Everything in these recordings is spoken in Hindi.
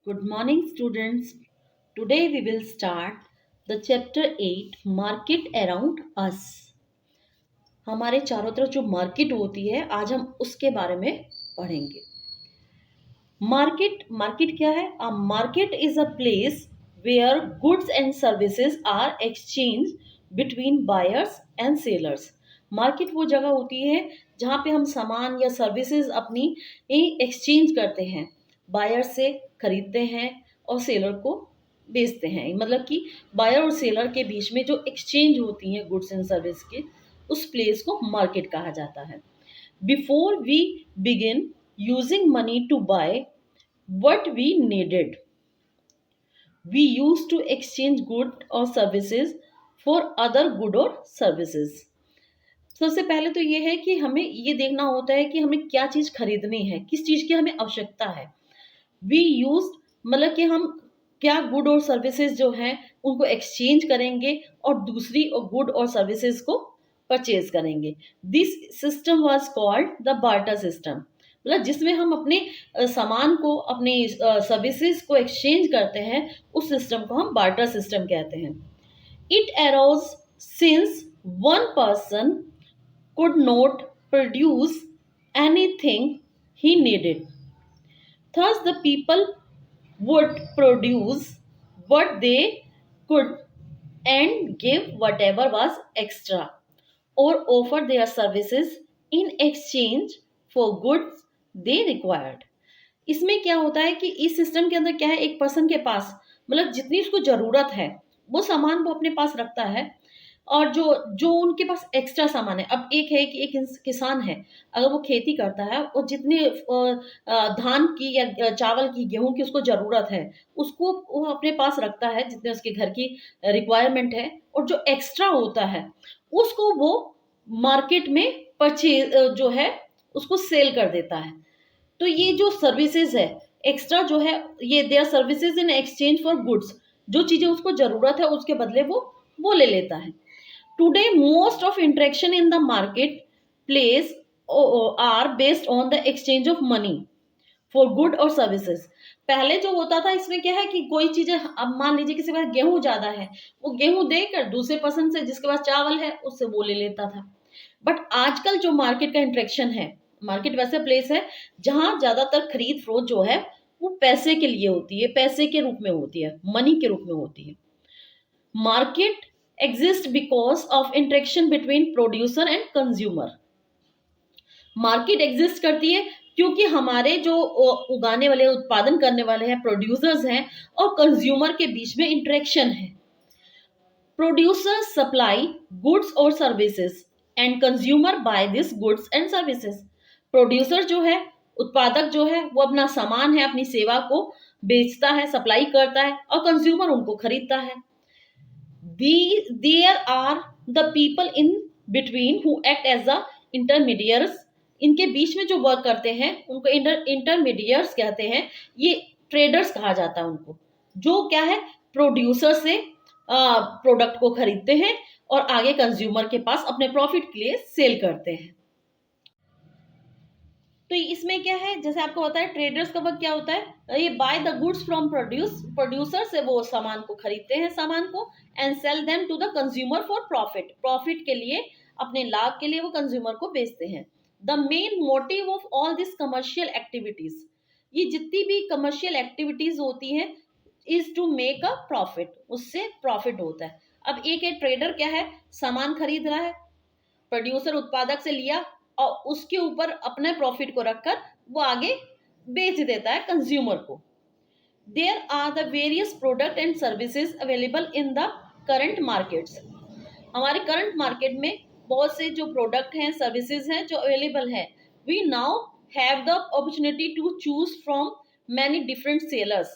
Good morning, students. Today we will start the chapter 8 Market Around Us. हमारे चारों तरफ जो मार्केट होती है आज हम उसके बारे में पढ़ेंगे। मार्केट क्या है? A market is a place where goods and services are exchange between buyers and sellers. Market वो जगह होती है जहाँ पे हम सामान या सर्विसेज अपनी एक्सचेंज करते हैं, बायर से खरीदते हैं और सेलर को बेचते हैं। मतलब कि बायर और सेलर के बीच में जो एक्सचेंज होती है गुड्स एंड सर्विस की, उस प्लेस को मार्केट कहा जाता है। Before we begin using money to buy what we needed, we used to exchange good or services for other good or services। सबसे पहले तो ये है कि हमें ये देखना होता है कि हमें क्या चीज़ खरीदनी है, किस चीज़ की हमें आवश्यकता है। वी यूज मतलब कि हम क्या गुड और सर्विसेज जो हैं उनको एक्सचेंज करेंगे और दूसरी और गुड और सर्विसेज को परचेज करेंगे। This system was called the barter system. मतलब जिसमें हम अपने सामान को, अपनी सर्विसेज को एक्सचेंज करते हैं, उस सिस्टम को हम बार्टर सिस्टम कहते हैं। It arose since one person could not produce anything he needed. Thus, the people would produce what they could and give whatever was extra or offer their services in exchange for goods they required। इसमें क्या होता है कि इस सिस्टम के अंदर क्या है, एक पर्सन के पास मतलब जितनी उसको जरूरत है वो सामान वो अपने पास रखता है, और जो जो उनके पास एक्स्ट्रा सामान है। अब एक है कि एक किसान है, अगर वो खेती करता है और जितने धान की या चावल की, गेहूं की उसको जरूरत है, उसको वो अपने पास रखता है जितने उसके घर की रिक्वायरमेंट है, और जो एक्स्ट्रा होता है उसको वो मार्केट में परचेज जो है उसको सेल कर देता है। तो ये जो सर्विसेज है एक्स्ट्रा जो है, ये they are services in exchange for goods. जो चीजें उसको जरूरत है उसके बदले वो ले लेता है। Today most of interaction in the market place are based on the exchange of money for good और सर्विसेज। पहले जो होता था इसमें क्या है कि कोई चीजें, अब मान लीजिए किसी के पास गेहूं ज्यादा है, वो गेहूं देकर दूसरे पर्सन से जिसके पास चावल है उससे वो ले लेता था। बट आजकल जो मार्केट का इंटरेक्शन है, मार्केट वैसे प्लेस है जहां ज्यादातर खरीद फरोख्त जो है वो पैसे के लिए होती है, पैसे के रूप में होती है, मनी के रूप में होती है। Market exist because of interaction between producer and consumer. Market exist करती है क्योंकि हमारे जो उगाने वाले, उत्पादन करने वाले हैं, प्रोड्यूसर्स हैं, और कंज्यूमर के बीच में इंटरेक्शन है। प्रोड्यूसर्स सप्लाई गुड्स और services and consumer buy this goods and services. Producer जो है, उत्पादक जो है, वो अपना सामान है, अपनी सेवा को बेचता है, सप्लाई करता है, और कंज्यूमर उनको खरीदता है। There are the people in between who act as the intermediaries. इनके बीच में जो वर्क करते हैं उनको इंटरमीडियर्स कहते हैं। ये ट्रेडर्स कहा जाता है उनको, जो क्या है, प्रोड्यूसर से प्रोडक्ट को खरीदते हैं और आगे कंज्यूमर के पास अपने प्रॉफिट के लिए सेल करते हैं। तो इसमें क्या है, जैसे आपको पता है ट्रेडर्स का वर्क क्या होता है, ये buy the goods from producer से वो सामान को खरीदते हैं, सामान को, and sell them to the consumer for profit. Profit के लिए, अपने लाभ के लिए वो कंज्यूमर को बेचते हैं। The main motive of all this commercial activities, ये जितनी भी कमर्शियल एक्टिविटीज होती हैं, is to make a profit, उससे प्रॉफिट होता है। अब एक है ट्रेडर, क्या है, सामान खरीद रहा है, प्रोड्यूसर उत्पादक से लिया और उसके ऊपर अपने प्रॉफिट को रखकर वो आगे बेच देता है कंज्यूमर को। There are the various product and services available in the current markets. हमारे करंट मार्केट में बहुत से जो प्रोडक्ट हैं, सर्विसेज हैं जो अवेलेबल है। We now have the opportunity to choose from many different sellers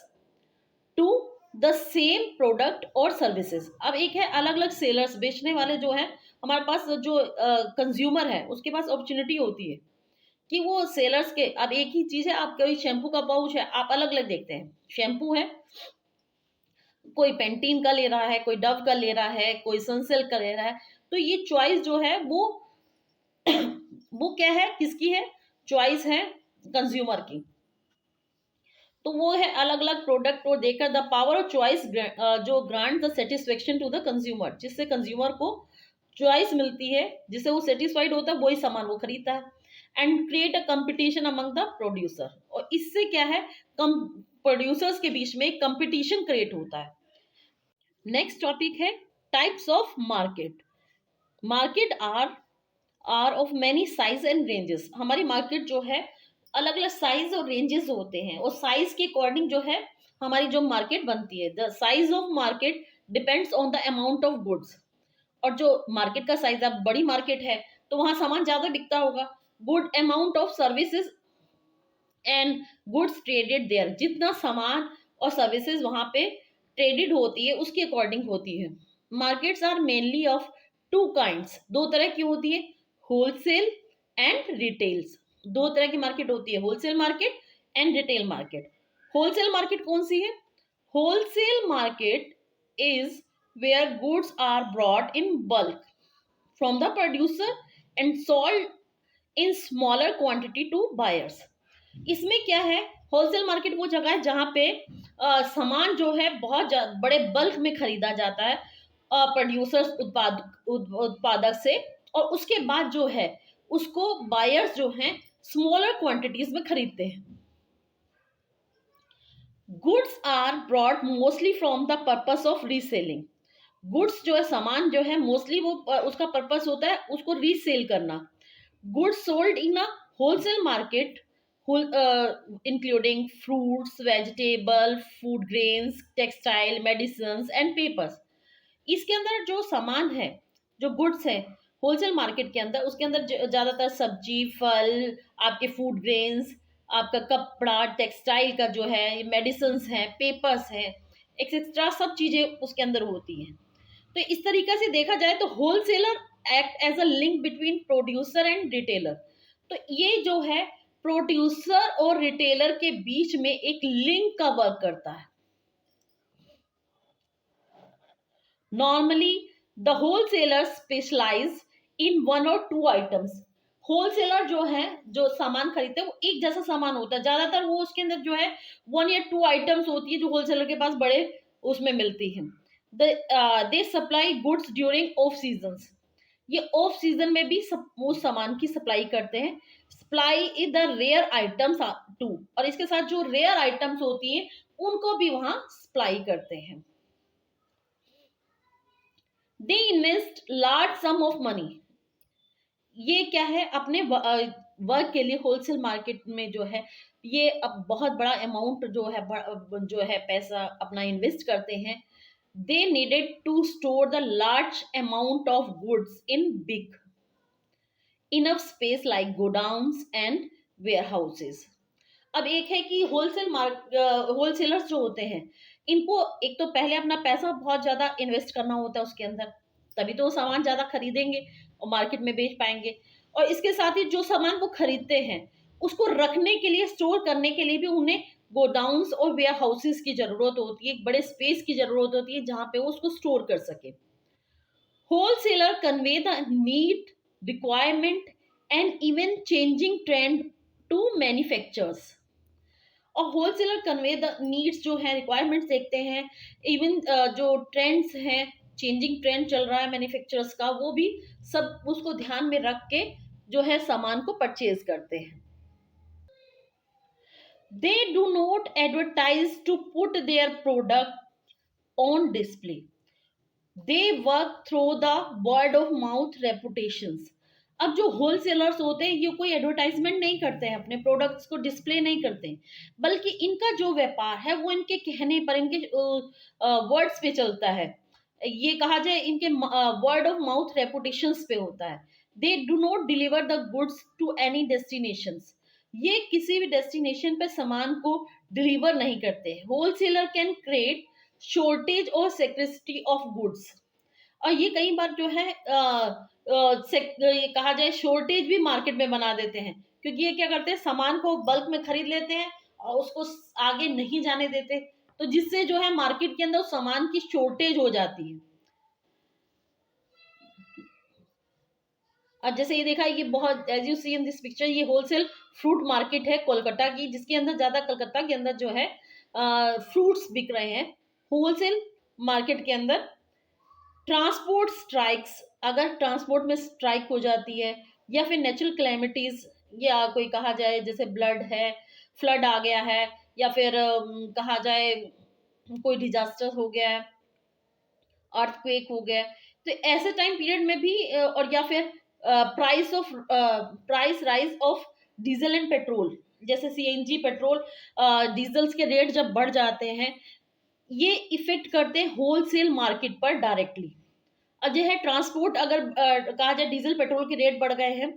to the same product और सर्विसेज। अब एक है अलग अलग सेलर्स, बेचने वाले जो है, हमारे पास जो कंज्यूमर है उसके पास अपॉर्चुनिटी होती है कि वो सेलर्स के, अब एक ही चीज है, आप कोई शैम्पू का पाउच है, आप अलग अलग देखते हैं। शैम्पू है, कोई पेंटीन का ले रहा है, कोई डव का ले रहा है, कोई सनसिल्क का ले रहा है। तो ये चॉइस जो है वो क्या है, किसकी है, चॉइस है कंज्यूमर की। तो वो है अलग अलग प्रोडक्ट को देखकर द पावर ऑफ चॉइस जो grant the satisfaction to the consumer, जिससे कंज्यूमर को चॉइस मिलती है, जिससे वो सेटिस्फाइड होता है, वही सामान वो खरीदता है। And create a competition among the producer, और इससे क्या है, कम प्रोड्यूसर्स के बीच में कंपटीशन क्रिएट होता है। नेक्स्ट टॉपिक है types of market. Market are of many size and ranges. हमारी मार्केट जो है अलग अलग साइज और रेंजेस होते हैं, और साइज के अकॉर्डिंग जो है हमारी जो मार्केट बनती है। The size of market depends on the amount of goods. और जो मार्केट का साइज, अब बड़ी मार्केट है तो वहां सामान ज्यादा बिकता होगा। Good amount of services and goods traded there, जितना सामान और सर्विसेज वहां पे ट्रेडेड होती है उसके अकॉर्डिंग होती है। Markets are mainly of two kinds, दो तरह की होती है, होलसेल एंड रिटेल्स। दो तरह की मार्केट होती है, wholesale market and retail market. Wholesale market कौन सी है? Wholesale market is where goods are brought in bulk from the producer and sold in smaller quantity to buyers. इसमें क्या है, होलसेल मार्केट वो जगह है जहां पे सामान जो है बहुत बड़े बल्क में खरीदा जाता है प्रोड्यूसर्स उत्पादक से, और उसके बाद जो है उसको बायर्स जो हैं स्मॉलर क्वांटिटीज में खरीदते हैं। Goods are brought mostly from the purpose of reselling. Goods जो है, सामान जो है, मोस्टली वो उसका पर्पस होता है उसको रीसेल करना। Goods sold in a wholesale market including fruits, vegetable, food grains, textile, medicine and papers. इसके अंदर जो सामान है, जो गुड्स है होलसेल मार्केट के अंदर, उसके अंदर ज्यादातर सब्जी, फल, आपके फूड ग्रेन्स, आपका कपड़ा, टेक्सटाइल का जो है, मेडिसिन है, पेपर्स है, एक्सेट्रा, सब चीजें उसके अंदर होती हैं। तो इस तरीके से देखा जाए तो wholesaler act as a link between producer and retailer. तो ये जो है प्रोड्यूसर और रिटेलर के बीच में एक लिंक का वर्क करता है। Normally the wholesaler specialize in one or two items. Wholesaler जो है, जो सामान खरीदते हैं वो एक जैसा सामान होता है, ज्यादातर वो उसके अंदर जो है वन या टू आइटम्स होती है जो होलसेलर के पास बड़े उसमें मिलती है। They supply goods during off seasons. ये ऑफ सीजन में भी वो सामान की सप्लाई करते हैं। Supply is the rare items too, और इसके साथ जो रेयर आइटम्स होती हैं उनको भी वहां सप्लाई करते हैं। They invest large some of money. ये क्या है, अपने वर्क के लिए होलसेल मार्केट में जो है ये अब बहुत बड़ा अमाउंट जो है पैसा अपना इन्वेस्ट करते हैं। They needed to store the large amount of goods in big enough space like godowns and warehouses. अब एक है कि होलसेलर्स जो होते हैं इनको एक तो पहले अपना पैसा बहुत ज्यादा इन्वेस्ट करना होता है उसके अंदर, तभी तो वो सामान ज्यादा खरीदेंगे और मार्केट में बेच पाएंगे। और इसके साथ ही जो सामान वो खरीदते हैं उसको रखने के लिए, स्टोर करने के लिए भी उन्हें गोडाउन्स और वेयर हाउसेस की जरूरत होती है, एक बड़े स्पेस की जरूरत होती है जहां पे वो उसको स्टोर कर सके। Wholesaler convey the need, requirement and even changing trend to manufacturers। और होलसेलर कन्वे द नीड्स जो है, रिक्वायरमेंट्स देखते हैं, इवन जो ट्रेंड्स हैं, चेंजिंग ट्रेंड चल रहा है मैन्युफैक्चरर्स का, वो भी सब उसको ध्यान में रख के जो है सामान को परचेज करते हैं। They do not advertise to put their product on display, they work through the word of mouth reputations. अब जो होलसेलर्स होते हैं ये कोई एडवर्टाइजमेंट नहीं करते हैं, अपने प्रोडक्ट्स को डिस्प्ले नहीं करते हैं, बल्कि इनका जो व्यापार है वो इनके कहने पर, इनके वर्ड्स पे चलता है। ये कहा जाए इनके वर्ड ऑफ माउथ रेपुटेशंस पे होता है। They do not deliver the goods to any destinations. ये किसी भी डेस्टिनेशन पे सामान को डिलीवर नहीं करते। होलसेलर कैन क्रिएट शॉर्टेज और सेक्रेसिटी ऑफ गुड्स। और ये कई बार जो है ये कहा जाए शॉर्टेज भी मार्केट में बना देते हैं, क्योंकि ये क्या करते हैं, सामान को बल्क में खरीद लेते हैं और उसको आगे नहीं जाने देते, तो जिससे जो है मार्केट के अंदर उस सामान की शॉर्टेज हो जाती है। अब जैसे ये देखा, ये बहुत, as you see in this picture, ये होलसेल फ्रूट मार्केट है कोलकाता की, जिसके अंदर ज्यादा, कलकत्ता के अंदर जो है फ्रूट्स बिक रहे हैं होलसेल मार्केट के अंदर। ट्रांसपोर्ट स्ट्राइक्स, अगर ट्रांसपोर्ट में स्ट्राइक हो जाती है, या फिर नेचुरल क्लैमिटीज, या कोई कहा जाए जैसे ब्लड है, फ्लड आ गया है, या फिर कहा जाए कोई डिजास्टर हो गया है, अर्थक्वेक हो गया, तो ऐसे टाइम पीरियड में भी और या फिर price rise of diesel and petrol, जैसे सीएनजी पेट्रोल, डीजल्स के रेट जब बढ़ जाते हैं, ये इफेक्ट करते हैं होलसेल मार्केट पर डायरेक्टली। अब जो है ट्रांसपोर्ट, अगर कहा जाए डीजल पेट्रोल के रेट बढ़ गए हैं,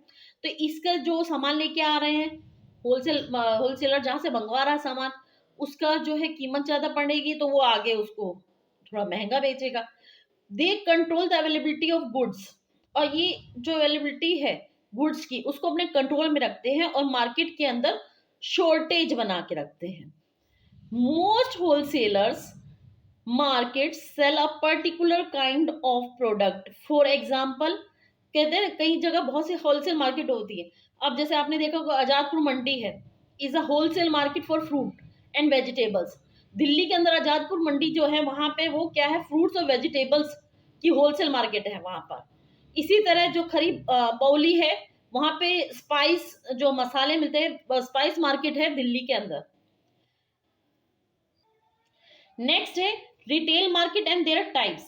तो इसका जो सामान लेके आ रहे हैं, होलसेलर जहां से मंगवा रहा है सामान, उसका जो है कीमत ज्यादा पड़ेगी, तो वो आगे उसको थोड़ा महंगा बेचेगा। They control the availability of goods, और ये जो अवेलेबिलिटी है गुड्स की, उसको अपने कंट्रोल में रखते हैं और मार्केट के अंदर शॉर्टेज बना के रखते हैं। Most wholesalers market sell a particular kind of product. For example, कहते हैं कई जगह बहुत सी होलसेल मार्केट होती है। अब जैसे आपने देखा होगा, आजादपुर मंडी है, is a wholesale market for fruit and vegetables. Delhi के अंदर आजादपुर मंडी जो है, वहां पे वो क्या है, फ्रूट्स और वेजिटेबल्स की होलसेल मार्केट है वहां पर। इसी तरह जो खरीब बौली है, वहां पे स्पाइस, जो मसाले मिलते हैं, स्पाइस मार्केट है दिल्ली के अंदर। नेक्स्ट है retail market and their types.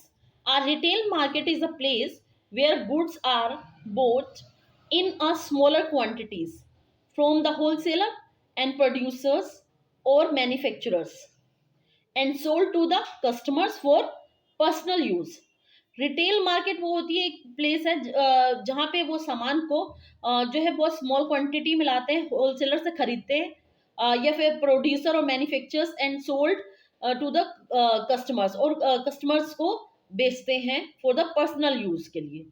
Are retail market is a place where goods are bought in a smaller quantities from the wholesaler and producers or manufacturers and sold to the customers for personal use। Retail market वो होती है, एक प्लेस है जहाँ पे वो सामान को जो है बहुत स्मॉल क्वांटिटी में लाते हैं, होलसेलर से खरीदते हैं, या फिर प्रोड्यूसर और manufacturers and sold to the customers, और कस्टमर्स को बेचते हैं फॉर द पर्सनल यूज के लिए।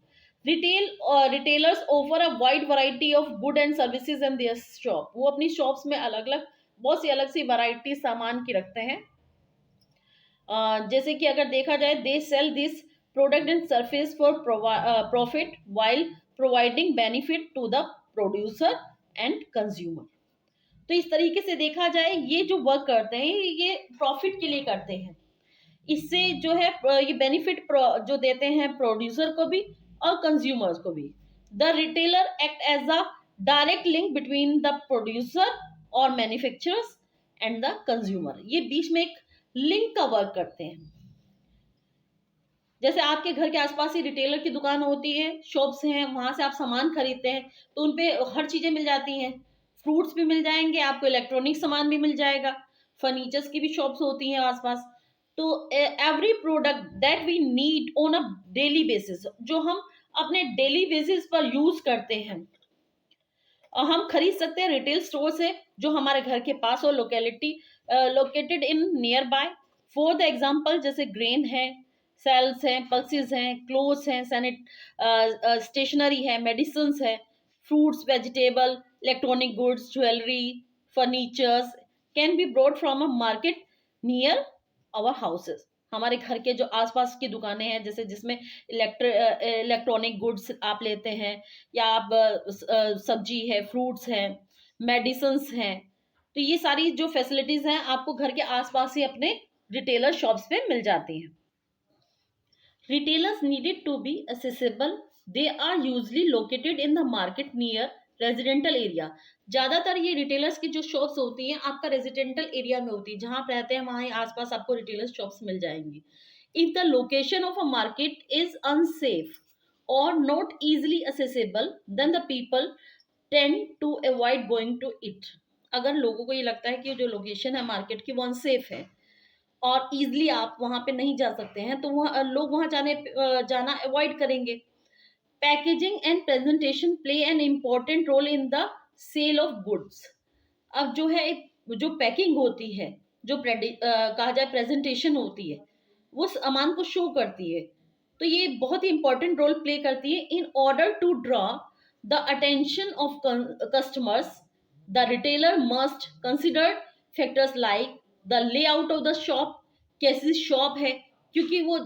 Retailers offer a wide variety of good and services in their shop. वो अपनी शॉप्स में अलग अलग, बहुत सी अलग सी वैरायटी सामान की रखते हैं। जैसे कि अगर देखा जाए, they sell this product and service for profit while providing benefit to the producer and consumer. तो इस तरीके से देखा जाए, ये जो वर्क करते हैं ये प्रॉफिट के लिए करते हैं। इससे जो है ये बेनिफिट जो देते हैं प्रोड्यूसर को भी और कंज्यूमर्स को भी। The retailer act as a direct link between the producer और मैन्युफैक्चरर्स एंड द कंज्यूमर। ये बीच में एक लिंक का वर्क करते हैं। जैसे आपके घर के आसपास ही रिटेलर की दुकान होती है, शॉप्स हैं, वहां से आप सामान खरीदते हैं, तो उनपे हर चीजें मिल जाती हैं। फ्रूट्स भी मिल जाएंगे आपको, इलेक्ट्रॉनिक सामान भी मिल जाएगा, फर्नीचर्स की भी शॉप्स होती हैं आसपास। तो every product that we need on a daily basis, जो हम अपने डेली बेसिस पर यूज करते हैं, हम खरीद सकते हैं रिटेल स्टोर से, जो हमारे घर के पास हो, located in nearby. For the example, जैसे ग्रेन है, सेल्स हैं, पल्सेस हैं, क्लोथ्स हैं, स्टेशनरी है, मेडिसिन है, fruits, vegetable, electronic goods, jewellery, furnitures can be brought from a market near our houses. हमारे घर के जो आसपास की दुकानें हैं, जैसे जिसमें इलेक्ट्रॉनिक गुड्स आप लेते हैं, या आप सब्जी है, फ्रूट्स हैं, मेडिसिन्स हैं, तो ये सारी जो फैसिलिटीज हैं आपको घर के आसपास ही अपने रिटेलर शॉप्स पे मिल जाती हैं। Retailers needed to be accessible. They are usually located in the market near residential area. ज्यादातर ये रिटेलर्स की जो शॉप्स होती हैं आपका रेजिडेंटल एरिया में होती है, जहां आप रहते हैं वहां ही आसपास आपको रिटेलर्स शॉप्स मिल जाएंगी। If the location of a market is unsafe और not easily accessible, then the people tend to avoid going to it. अगर लोगों को ये लगता है कि जो लोकेशन है मार्केट की वो अनसेफ है और इजिली आप वहां पे नहीं जा सकते हैं, तो वहाँ लोग वहां जाना अवॉइड करेंगे। Packaging and presentation play an important role in the sale of goods. अब जो है जो पैकिंग होती है, जो कहा जाए प्रेजेंटेशन होती है, वो सामान को शो करती है, तो ये बहुत ही इंपॉर्टेंट रोल प्ले करती है। In order to draw the attention of customers, the retailer must consider factors like the layout of the shop, कैसी शॉप है, क्योंकि वो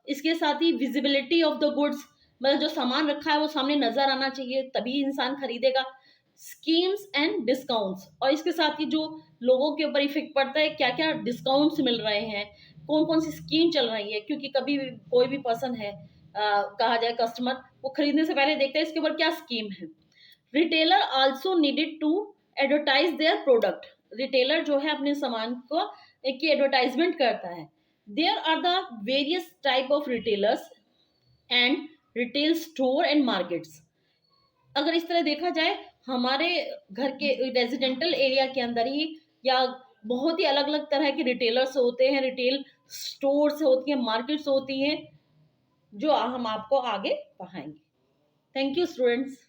इसके साथ ही विजिबिलिटी ऑफ द गुड्स, मतलब जो सामान रखा है वो सामने नजर आना चाहिए, तभी इंसान खरीदेगा। स्कीम्स एंड डिस्काउंट्स, और इसके साथ ही जो लोगों के ऊपर इफेक्ट पड़ता है, क्या क्या डिस्काउंट्स मिल रहे हैं, कौन कौन सी स्कीम चल रही है, क्योंकि कभी भी कोई भी पर्सन है, कहा जाए कस्टमर, वो खरीदने से पहले देखता है इसके ऊपर क्या स्कीम है। Retailer also needed to advertise their product, retailer जो है अपने सामान को एक एडवर्टाइजमेंट करता है। There are the various type of retailers and retail store and markets. अगर इस तरह देखा जाए, हमारे घर के रेजिडेंटल एरिया के अंदर ही या बहुत ही अलग अलग तरह के रिटेलर्स होते हैं, रिटेल स्टोर्स होती हैं, मार्केट्स होती हैं, जो हम आपको आगे पढ़ाएंगे। Thank you students.